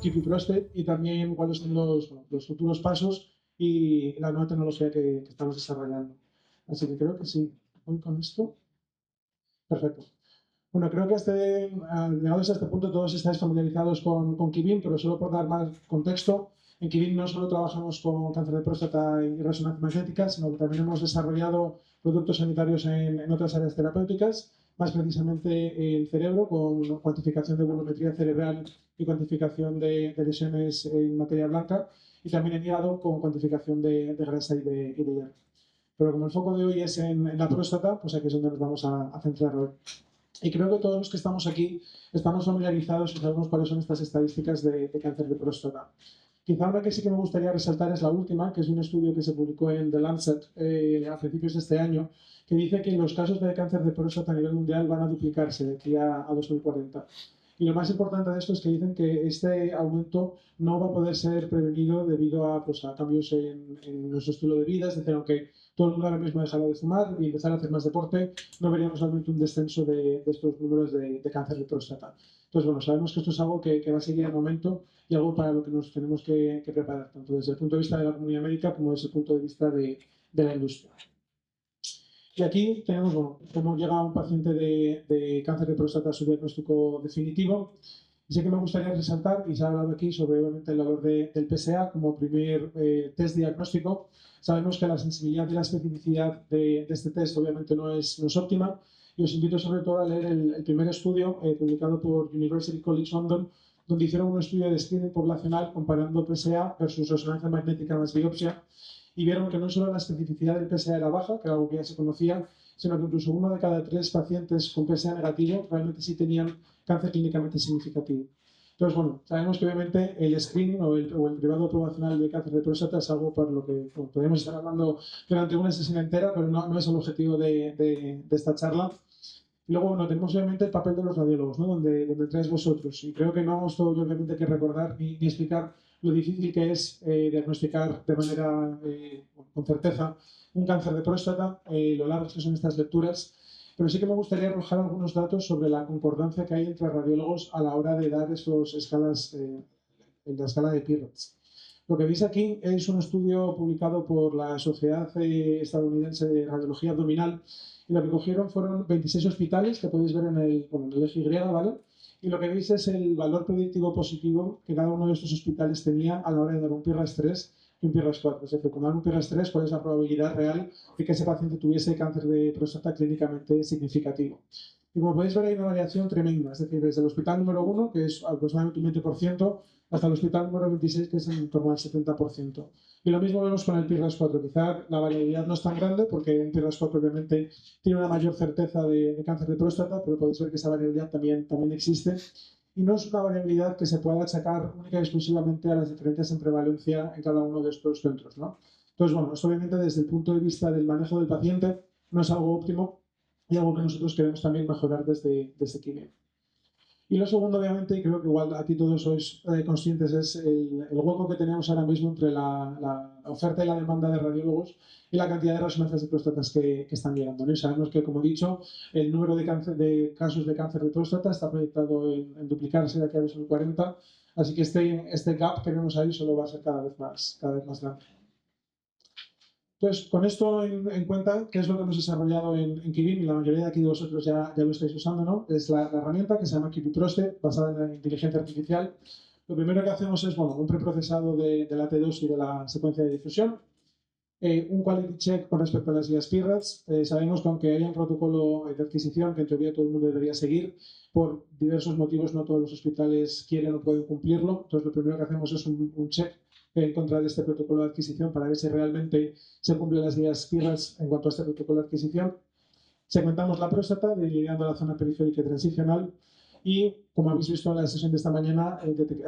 Keep Prostate y también cuáles son los futuros pasos y la nueva tecnología que estamos desarrollando. Así que creo que sí. Voy con esto. Perfecto. Bueno, creo que llegados a este punto todos estáis familiarizados con Kibin, pero solo por dar más contexto, en Kibin no solo trabajamos con cáncer de próstata y resonancia magnética, sino que también hemos desarrollado productos sanitarios en otras áreas terapéuticas, más precisamente el cerebro, con cuantificación de volumetría cerebral y cuantificación de lesiones en materia blanca, y también en hígado con cuantificación de grasa y de hierro. Pero como el foco de hoy es en la próstata, pues aquí es donde nos vamos a centrar hoy. Y creo que todos los que estamos aquí estamos familiarizados y sabemos cuáles son estas estadísticas de cáncer de próstata. Quizá una que sí que me gustaría resaltar es la última, que es un estudio que se publicó en The Lancet a principios de este año, que dice que los casos de cáncer de próstata a nivel mundial van a duplicarse de aquí a 2040. Y lo más importante de esto es que dicen que este aumento no va a poder ser prevenido debido a, pues, a cambios en nuestro estilo de vida. Es decir, aunque todo el mundo ahora mismo dejara de fumar y empezar a hacer más deporte, no veríamos realmente un descenso de estos números de cáncer de próstata. Entonces, bueno, sabemos que esto es algo que va a seguir en aumento y algo para lo que nos tenemos que preparar, tanto desde el punto de vista de la comunidad médica como desde el punto de vista de la industria. Y aquí tenemos, bueno, cómo llega un paciente de cáncer de próstata a su diagnóstico definitivo. Y sí que me gustaría resaltar, y se ha hablado aquí sobre obviamente el valor del PSA como primer test diagnóstico. Sabemos que la sensibilidad y la especificidad de este test obviamente no es óptima. Y os invito sobre todo a leer el primer estudio publicado por University College London, donde hicieron un estudio de screening poblacional comparando PSA versus resonancia magnética más biopsia y vieron que no solo la especificidad del PSA era baja, que era algo que ya se conocía, sino que incluso uno de cada 3 pacientes con PSA negativo realmente sí tenían cáncer clínicamente significativo. Entonces, bueno, sabemos que obviamente el screening o el cribado poblacional de cáncer de próstata es algo por lo que podemos estar hablando durante una sesión entera, pero no es el objetivo de esta charla. Y luego, bueno, tenemos obviamente el papel de los radiólogos, ¿no? donde entráis vosotros. Y creo que no hemos todo obviamente que recordar ni explicar lo difícil que es diagnosticar de manera con certeza un cáncer de próstata, lo largas que son estas lecturas. Pero sí que me gustaría arrojar algunos datos sobre la concordancia que hay entre radiólogos a la hora de dar esas escalas en la escala de Pirrets. Lo que veis aquí es un estudio publicado por la Sociedad Estadounidense de Radiología Abdominal y lo que cogieron fueron 26 hospitales que podéis ver en el eje Y, ¿vale? Y lo que veis es el valor predictivo positivo que cada uno de estos hospitales tenía a la hora de dar un PIRAS 3 y un PIRAS 4. Es decir, cuando dan un PIRAS 3, ¿cuál es la probabilidad real de que ese paciente tuviese cáncer de próstata clínicamente significativo? Y como podéis ver, hay una variación tremenda. Es decir, desde el hospital número 1, que es aproximadamente un 20%, hasta el hospital número 26, que es en torno al 70%. Y lo mismo vemos con el PIRAS 4. Quizá la variabilidad no es tan grande, porque un PIRAS 4 obviamente tiene una mayor certeza de cáncer de próstata, pero podéis ver que esa variabilidad también existe. Y no es una variabilidad que se pueda achacar única y exclusivamente a las diferencias en prevalencia en cada uno de estos centros, ¿no? Entonces, bueno, esto obviamente desde el punto de vista del manejo del paciente no es algo óptimo y algo que nosotros queremos también mejorar desde Kibin. Y lo segundo, obviamente, y creo que igual aquí todos sois conscientes, es el hueco que tenemos ahora mismo entre la oferta y la demanda de radiólogos y la cantidad de resonancias de próstatas que están llegando, ¿no? Y sabemos que, como he dicho, el número de casos de cáncer de próstata está proyectado en duplicarse de aquí a 2040, así que este gap que vemos ahí solo va a ser cada vez más grande. Entonces, con esto en cuenta, ¿qué es lo que hemos desarrollado en Kibin? Y la mayoría de aquí de vosotros ya lo estáis usando, ¿no? Es la herramienta que se llama Kibin Prostate, basada en la inteligencia artificial. Lo primero que hacemos es, bueno, un preprocesado de la T2 y de la secuencia de difusión. Un quality check con respecto a las guías PIRADS. Sabemos que aunque haya un protocolo de adquisición que en teoría todo el mundo debería seguir, por diversos motivos no todos los hospitales quieren o pueden cumplirlo. Entonces, lo primero que hacemos es un check en contra de este protocolo de adquisición para ver si realmente se cumplen las guías PIRADS en cuanto a este protocolo de adquisición. Segmentamos la próstata, delineando la zona periférica y transicional y, como habéis visto en la sesión de esta mañana,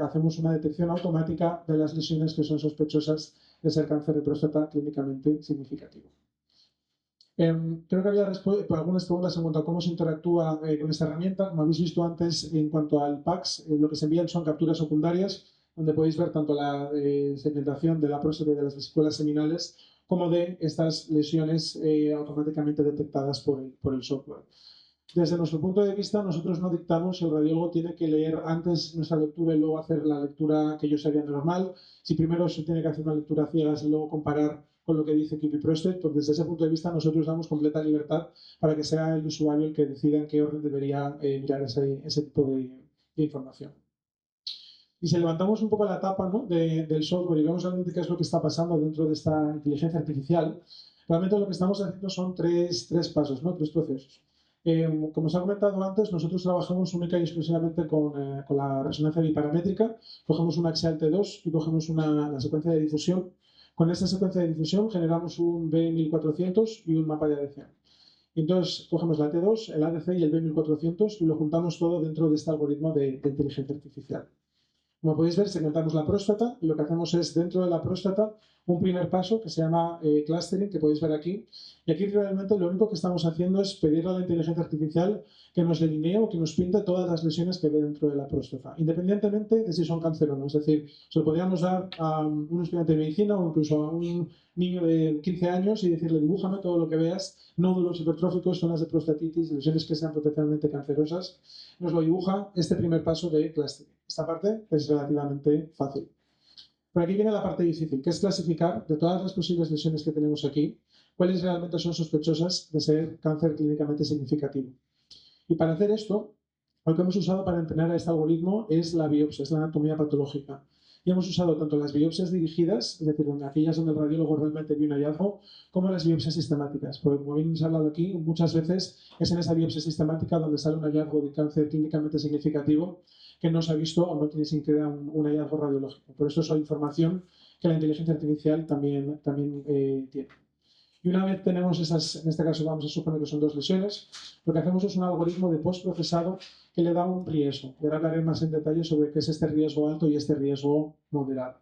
hacemos una detección automática de las lesiones que son sospechosas de ser cáncer de próstata clínicamente significativo. Creo que había algunas preguntas en cuanto a cómo se interactúa con esta herramienta. Como habéis visto antes, en cuanto al PAX, lo que se envían son capturas secundarias, donde podéis ver tanto la segmentación de la próstata y de las vesículas seminales, como de estas lesiones automáticamente detectadas por el software. Desde nuestro punto de vista, nosotros no dictamos, el radiólogo tiene que leer antes nuestra lectura y luego hacer la lectura que ellos harían normal. Si primero se tiene que hacer una lectura ciegas y luego comparar con lo que dice Keep Prostate, pues desde ese punto de vista nosotros damos completa libertad para que sea el usuario el que decida en qué orden debería mirar ese tipo de información. Y si levantamos un poco la tapa, ¿no?, del software y vemos realmente qué es lo que está pasando dentro de esta inteligencia artificial, realmente lo que estamos haciendo son tres pasos, ¿no?, tres procesos. Como os he comentado antes, nosotros trabajamos única y exclusivamente con la resonancia biparamétrica. Cogemos un axial T2 y cogemos la secuencia de difusión. Con esta secuencia de difusión generamos un B1400 y un mapa de ADC. Entonces cogemos la T2, el ADC y el B1400 y lo juntamos todo dentro de este algoritmo de inteligencia artificial. Como podéis ver, segmentamos la próstata y lo que hacemos es, dentro de la próstata, un primer paso que se llama clustering, que podéis ver aquí. Y aquí realmente lo único que estamos haciendo es pedirle a la inteligencia artificial que nos delinee o que nos pinte todas las lesiones que ve dentro de la próstata, independientemente de si son cáncer o no. Es decir, se lo podríamos dar a un estudiante de medicina o incluso a un niño de 15 años y decirle, dibújame todo lo que veas, nódulos hipertróficos, zonas de prostatitis, lesiones que sean potencialmente cancerosas. Nos lo dibuja este primer paso de clustering. Esta parte es relativamente fácil. Pero aquí viene la parte difícil, que es clasificar de todas las posibles lesiones que tenemos aquí, cuáles realmente son sospechosas de ser cáncer clínicamente significativo. Y para hacer esto, lo que hemos usado para entrenar a este algoritmo es la biopsia, es la anatomía patológica. Y hemos usado tanto las biopsias dirigidas, es decir, aquellas donde el radiólogo realmente vio un hallazgo, como las biopsias sistemáticas. Porque como bien hemos hablado aquí, muchas veces es en esa biopsia sistemática donde sale un hallazgo de cáncer clínicamente significativo que no se ha visto o no tiene siquiera un hallazgo radiológico. Por eso es información que la inteligencia artificial también tiene. Y una vez tenemos esas, en este caso vamos a suponer que son dos lesiones, lo que hacemos es un algoritmo de postprocesado que le da un riesgo. Y ahora hablaré más en detalle sobre qué es este riesgo alto y este riesgo moderado.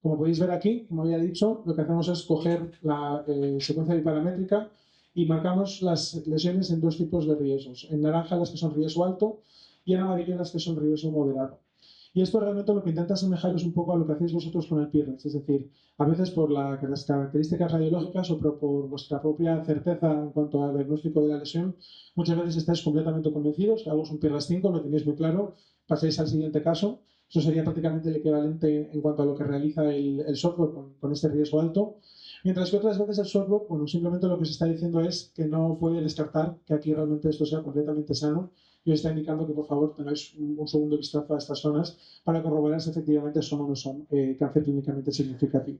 Como podéis ver aquí, como había dicho, lo que hacemos es coger la secuencia biparamétrica y marcamos las lesiones en dos tipos de riesgos. En naranja las que son riesgo alto y en amarillo las que son riesgo moderado. Y esto realmente lo que intenta asemejaros un poco a lo que hacéis vosotros con el PIREX, es decir, a veces por las características radiológicas o por vuestra propia certeza en cuanto al diagnóstico de la lesión, muchas veces estáis completamente convencidos que algo es un PIREX 5, lo tenéis muy claro, pasáis al siguiente caso. Eso sería prácticamente el equivalente en cuanto a lo que realiza el software con este riesgo alto. Mientras que otras veces el software, bueno, simplemente lo que se está diciendo es que no puede descartar que aquí realmente esto sea completamente sano y os está indicando que por favor tengáis un segundo vistazo a estas zonas para corroborar si efectivamente son o no son cáncer clínicamente significativo.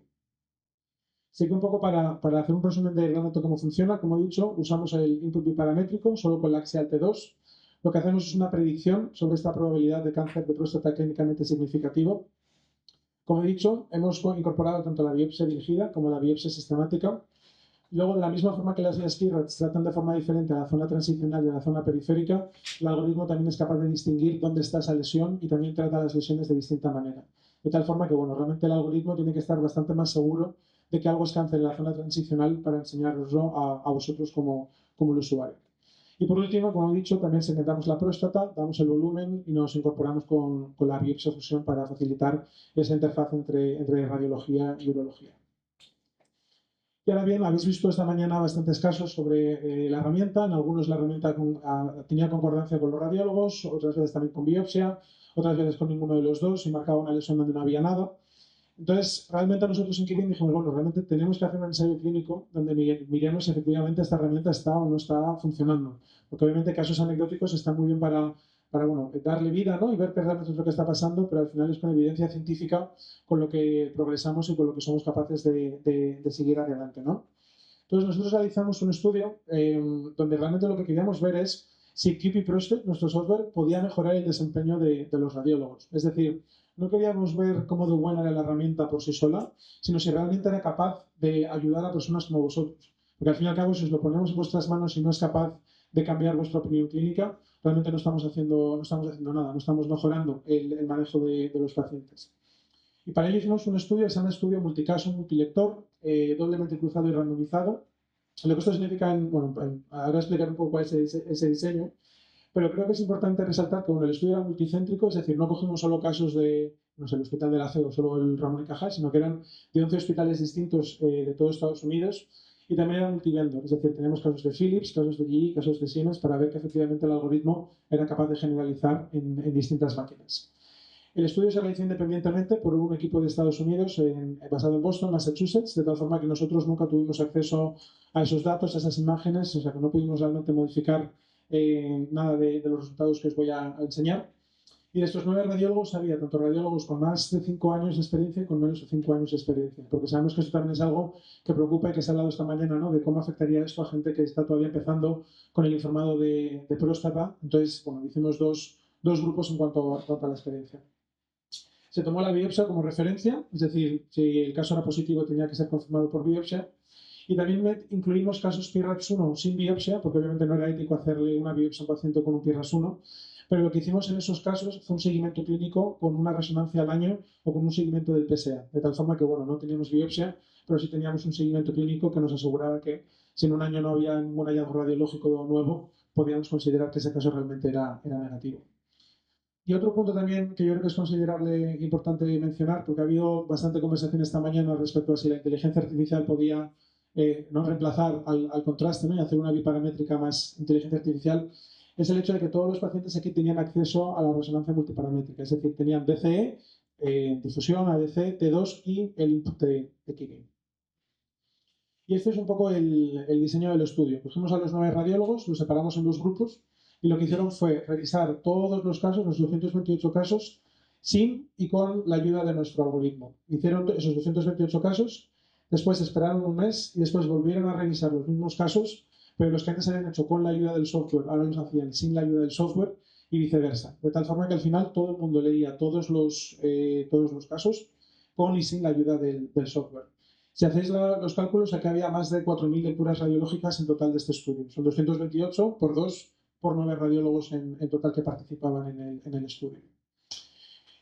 Así que un poco para hacer un resumen de realmente cómo funciona, como he dicho, usamos el input biparamétrico solo con la axial T2. Lo que hacemos es una predicción sobre esta probabilidad de cáncer de próstata clínicamente significativo. Como he dicho, hemos incorporado tanto la biopsia dirigida como la biopsia sistemática. Luego, de la misma forma que las vías KIRATS tratan de forma diferente a la zona transicional y a la zona periférica, el algoritmo también es capaz de distinguir dónde está esa lesión y también trata las lesiones de distinta manera. De tal forma que, bueno, realmente el algoritmo tiene que estar bastante más seguro de que algo es cáncer en la zona transicional para enseñároslo a vosotros como el usuario. Y por último, como he dicho, también segmentamos la próstata, damos el volumen y nos incorporamos con la biopsia fusión para facilitar esa interfaz entre radiología y urología. Y ahora bien, habéis visto esta mañana bastantes casos sobre la herramienta. En algunos la herramienta tenía concordancia con los radiólogos, otras veces también con biopsia, otras veces con ninguno de los dos y marcaba una lesión donde no había nada. Entonces, realmente nosotros en Kirin dijimos, bueno, realmente tenemos que hacer un ensayo clínico donde miremos si efectivamente esta herramienta está o no está funcionando. Porque obviamente casos anecdóticos están muy bien para bueno, darle vida, ¿no?, y ver qué realmente es lo que está pasando, pero al final es con evidencia científica con lo que progresamos y con lo que somos capaces de seguir adelante, ¿no? Entonces nosotros realizamos un estudio donde realmente lo que queríamos ver es si Keep Prostate, nuestro software, podía mejorar el desempeño de los radiólogos. Es decir, no queríamos ver cómo de buena era la herramienta por sí sola, sino si realmente era capaz de ayudar a personas como vosotros. Porque al fin y al cabo, si os lo ponemos en vuestras manos y no es capaz de cambiar vuestra opinión clínica, realmente no estamos haciendo nada, no estamos mejorando el manejo de los pacientes. Y para ello hicimos un estudio, es un estudio multicaso, multilector, doblemente cruzado y randomizado. Lo que esto significa, bueno, ahora explicar un poco ese diseño, pero creo que es importante resaltar que bueno, el estudio era multicéntrico, es decir, no cogimos solo casos de, no sé, el Hospital de la CE o solo el Ramón y Cajal, sino que eran de 11 hospitales distintos de todo Estados Unidos. Y también era multivendor, es decir, tenemos casos de Philips, casos de GE, casos de Siemens, para ver que efectivamente el algoritmo era capaz de generalizar en distintas máquinas. El estudio se realizó independientemente por un equipo de Estados Unidos basado en Boston, Massachusetts, de tal forma que nosotros nunca tuvimos acceso a esos datos, a esas imágenes, o sea que no pudimos realmente modificar nada de los resultados que os voy a enseñar. Y de estos 9 radiólogos había tanto radiólogos con más de 5 años de experiencia y con menos de 5 años de experiencia, porque sabemos que esto también es algo que preocupa y que se ha hablado esta mañana, ¿no? De cómo afectaría esto a gente que está todavía empezando con el informado de próstata. Entonces, bueno, hicimos dos grupos en cuanto a la experiencia. Se tomó la biopsia como referencia, es decir, si el caso era positivo tenía que ser confirmado por biopsia. Y también incluimos casos PIRADS1 sin biopsia, porque obviamente no era ético hacerle una biopsia a un paciente con un PIRADS1, pero lo que hicimos en esos casos fue un seguimiento clínico con una resonancia al año o con un seguimiento del PSA, de tal forma que, bueno, no teníamos biopsia, pero sí teníamos un seguimiento clínico que nos aseguraba que si en un año no había ningún hallazgo radiológico nuevo, podíamos considerar que ese caso realmente era negativo. Y otro punto también que yo creo que es considerable importante mencionar, porque ha habido bastante conversación esta mañana respecto a si la inteligencia artificial podía no reemplazar al contraste, ¿no? Y hacer una biparamétrica más inteligencia artificial, es el hecho de que todos los pacientes aquí tenían acceso a la resonancia multiparamétrica, es decir, tenían DCE, difusión, ADC, T2 y el input de Kirin. Y este es un poco el diseño del estudio. Cogimos a los 9 radiólogos, los separamos en 2 grupos y lo que hicieron fue revisar todos los casos, los 228 casos, sin y con la ayuda de nuestro algoritmo. Hicieron esos 228 casos, después esperaron un mes y después volvieron a revisar los mismos casos, pero los que antes habían hecho con la ayuda del software, ahora los hacían sin la ayuda del software y viceversa. De tal forma que al final todo el mundo leía todos los casos con y sin la ayuda del software. Si hacéis los cálculos, aquí había más de 4.000 lecturas radiológicas en total de este estudio. Son 228 por 2 por 9 radiólogos en total que participaban en el estudio.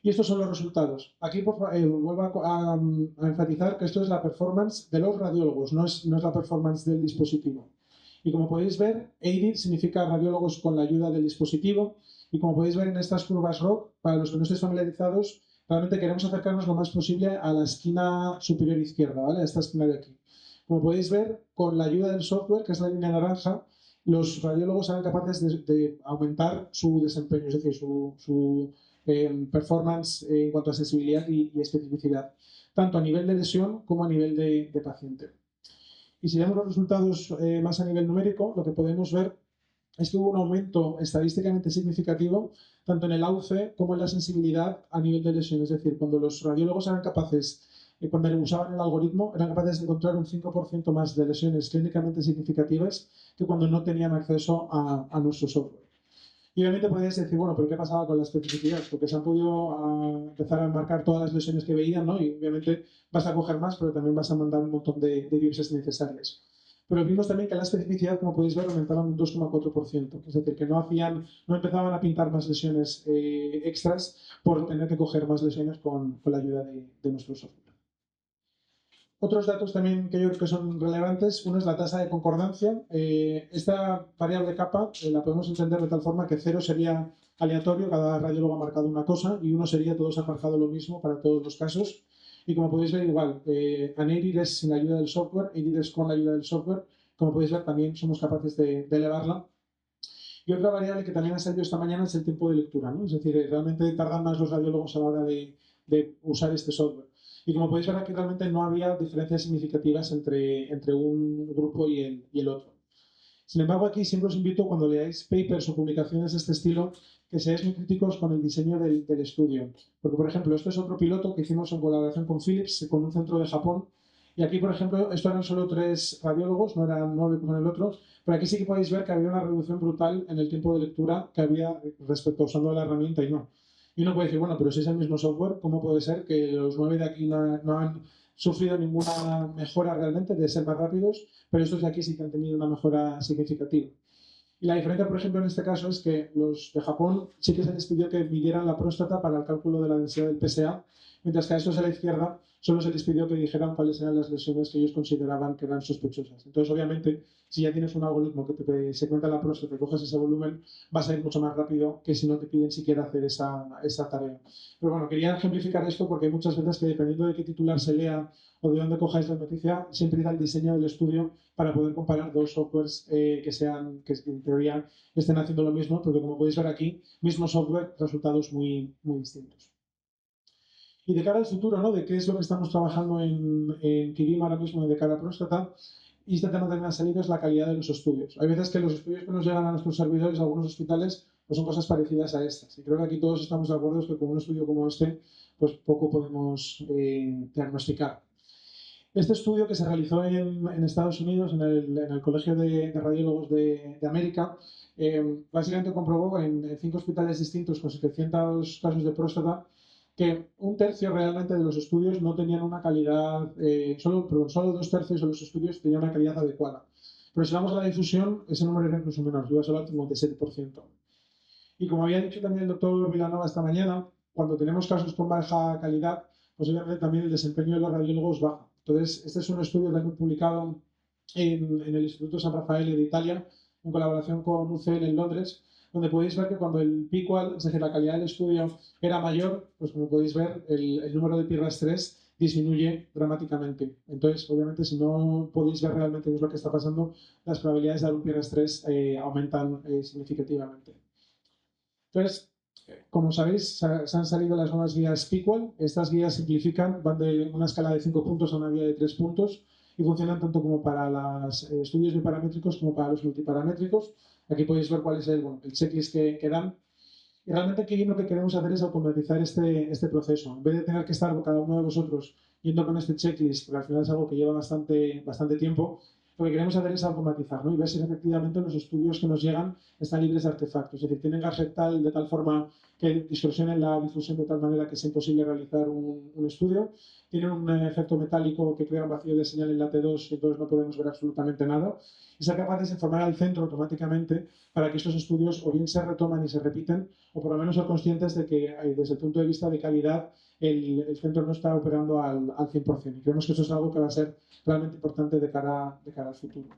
Y estos son los resultados. Aquí vuelvo a enfatizar que esto es la performance de los radiólogos, no es la performance del dispositivo. Y como podéis ver, AIDID significa radiólogos con la ayuda del dispositivo. Y como podéis ver en estas curvas ROC, para los que no estéis familiarizados, realmente queremos acercarnos lo más posible a la esquina superior izquierda, ¿vale? A esta esquina de aquí. Como podéis ver, con la ayuda del software, que es la línea naranja, los radiólogos eran capaces de aumentar su desempeño, es decir, su performance en cuanto a sensibilidad y especificidad, tanto a nivel de lesión como a nivel de paciente. Y si vemos los resultados más a nivel numérico, lo que podemos ver es que hubo un aumento estadísticamente significativo tanto en el AUC como en la sensibilidad a nivel de lesión. Es decir, cuando los radiólogos eran capaces, cuando usaban el algoritmo, eran capaces de encontrar un 5% más de lesiones clínicamente significativas que cuando no tenían acceso a nuestro software. Y obviamente podríais decir, bueno, pero ¿qué pasaba con la especificidad? Porque se han podido empezar a marcar todas las lesiones que veían, ¿no? Y obviamente vas a coger más, pero también vas a mandar un montón de biopsias innecesarias. Pero vimos también que la especificidad, como podéis ver, aumentaba un 2,4%. Es decir, que no empezaban a pintar más lesiones extras por tener que coger más lesiones con la ayuda de nuestro software. Otros datos también que yo creo que son relevantes, uno es la tasa de concordancia. Esta variable kappa la podemos entender de tal forma que 0 sería aleatorio, cada radiólogo ha marcado una cosa, y 1 sería todos han marcado lo mismo para todos los casos. Y como podéis ver, igual, ANEIDID es sin la ayuda del software, AIDID es con la ayuda del software. Como podéis ver, también somos capaces de elevarla. Y otra variable que también ha salido esta mañana es el tiempo de lectura, ¿no? Es decir, realmente tardan más los radiólogos a la hora de usar este software. Y como podéis ver aquí realmente no había diferencias significativas entre un grupo y el otro. Sin embargo, aquí siempre os invito, cuando leáis papers o publicaciones de este estilo, que seáis muy críticos con el diseño del estudio. Porque, por ejemplo, esto es otro piloto que hicimos en colaboración con Philips, con un centro de Japón. Y aquí, por ejemplo, esto eran solo 3 radiólogos, no eran 9 como en el otro. Pero aquí sí que podéis ver que había una reducción brutal en el tiempo de lectura que había respecto a usando la herramienta y no. Y uno puede decir, bueno, pero si es el mismo software, ¿cómo puede ser que los 9 de aquí no han sufrido ninguna mejora realmente de ser más rápidos, pero estos de aquí sí que han tenido una mejora significativa? Y la diferencia, por ejemplo, en este caso es que los de Japón sí que se les pidió que midieran la próstata para el cálculo de la densidad del PSA, mientras que a estos a la izquierda solo se les pidió que dijeran cuáles eran las lesiones que ellos consideraban que eran sospechosas. Entonces, obviamente, si ya tienes un algoritmo que te segmenta la próstata y coges ese volumen, vas a ir mucho más rápido que si no te piden siquiera hacer esa tarea. Pero bueno, quería ejemplificar esto porque hay muchas veces que dependiendo de qué titular se lea o de dónde cojáis la noticia, siempre da el diseño del estudio para poder comparar dos softwares que en teoría estén haciendo lo mismo, porque como podéis ver aquí, mismo software, resultados muy, muy distintos. Y de cara al futuro, ¿no? De qué es lo que estamos trabajando en Kirim ahora mismo de cara a próstata, y este tema también ha salido, es la calidad de los estudios. Hay veces que los estudios que nos llegan a nuestros servidores, a algunos hospitales, pues son cosas parecidas a estas. Y creo que aquí todos estamos de acuerdo que con un estudio como este, pues poco podemos diagnosticar. Este estudio que se realizó en Estados Unidos, en el Colegio de Radiólogos de América, básicamente comprobó en 5 hospitales distintos con 700 casos de próstata que un tercio realmente de los estudios no tenían una calidad, solo 2 tercios de los estudios tenían una calidad adecuada. Pero si vamos a la difusión, ese número era incluso menor, iba solo al 57%. Y como había dicho también el doctor Vilanova esta mañana, cuando tenemos casos con baja calidad, pues obviamente también el desempeño de los radiólogos baja. Entonces, este es un estudio también publicado en el Instituto San Rafael de Italia, en colaboración con UCL en Londres, donde podéis ver que cuando el P-QAL, es decir, la calidad del estudio, era mayor, pues como podéis ver, el número de PIRAS 3 disminuye dramáticamente. Entonces, obviamente, si no podéis ver realmente qué es lo que está pasando, las probabilidades de dar un PIRAS 3 aumentan significativamente. Entonces, como sabéis, se han salido las nuevas guías P-QAL. Estas guías simplifican, van de una escala de 5 puntos a una guía de 3 puntos y funcionan tanto como para los estudios biparamétricos como para los multiparamétricos. Aquí podéis ver cuál es el checklist que dan. Y realmente aquí lo que queremos hacer es automatizar este proceso. En vez de tener que estar cada uno de vosotros yendo con este checklist, porque al final es algo que lleva bastante tiempo, lo que queremos hacer es automatizar, ¿no? Y ver si efectivamente los estudios que nos llegan están libres de artefactos. Es decir, tienen gadget tal de tal forma que distorsionen la difusión de tal manera que sea imposible realizar un estudio. Tienen un efecto metálico que crea un vacío de señal en la T2 y entonces no podemos ver absolutamente nada. Y ser capaces de informar al centro automáticamente para que estos estudios o bien se retoman y se repiten, o por lo menos ser conscientes de que desde el punto de vista de calidad el centro no está operando al 100%. Y creemos que eso es algo que va a ser realmente importante de cara al futuro.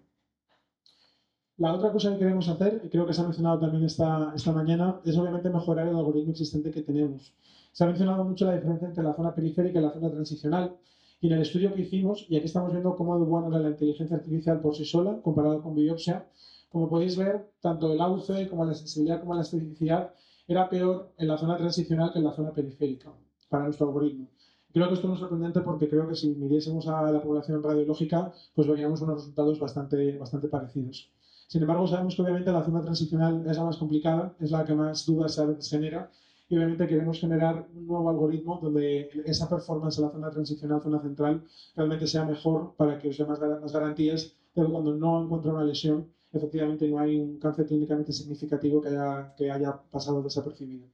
La otra cosa que queremos hacer, y creo que se ha mencionado también esta mañana, es obviamente mejorar el algoritmo existente que tenemos. Se ha mencionado mucho la diferencia entre la zona periférica y la zona transicional. Y en el estudio que hicimos, y aquí estamos viendo cómo de buena era la inteligencia artificial por sí sola, comparado con biopsia, como podéis ver, tanto el AUC como la sensibilidad como la especificidad era peor en la zona transicional que en la zona periférica para nuestro algoritmo. Creo que esto no es sorprendente porque creo que si midiésemos a la población radiológica, pues veríamos unos resultados bastante parecidos. Sin embargo, sabemos que obviamente la zona transicional es la más complicada, es la que más dudas a veces genera, y obviamente queremos generar un nuevo algoritmo donde esa performance en la zona transicional, zona central, realmente sea mejor para que os dé más garantías de que cuando no encuentra una lesión, efectivamente no hay un cáncer clínicamente significativo que haya pasado desapercibido.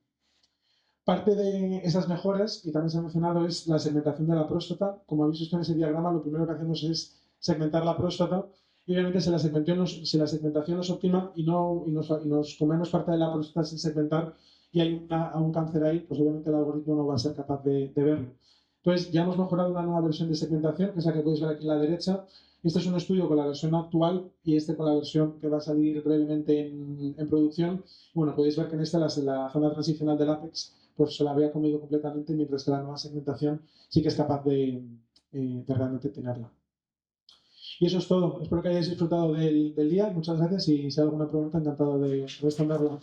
Parte de esas mejoras, y también se ha mencionado, es la segmentación de la próstata. Como habéis visto en ese diagrama, lo primero que hacemos es segmentar la próstata y obviamente si la segmentación no es óptima y nos comemos parte de la próstata sin segmentar y hay un cáncer ahí, pues obviamente el algoritmo no va a ser capaz de verlo. Entonces ya hemos mejorado una nueva versión de segmentación, que es la que podéis ver aquí a la derecha. Este es un estudio con la versión actual y este con la versión que va a salir brevemente en producción. Bueno, podéis ver que en esta, la zona transicional del Apex, pues se la había comido completamente, mientras que la nueva segmentación sí que es capaz de realmente tenerla. Y eso es todo. Espero que hayáis disfrutado del día. Muchas gracias y si hay alguna pregunta, encantado de responderla.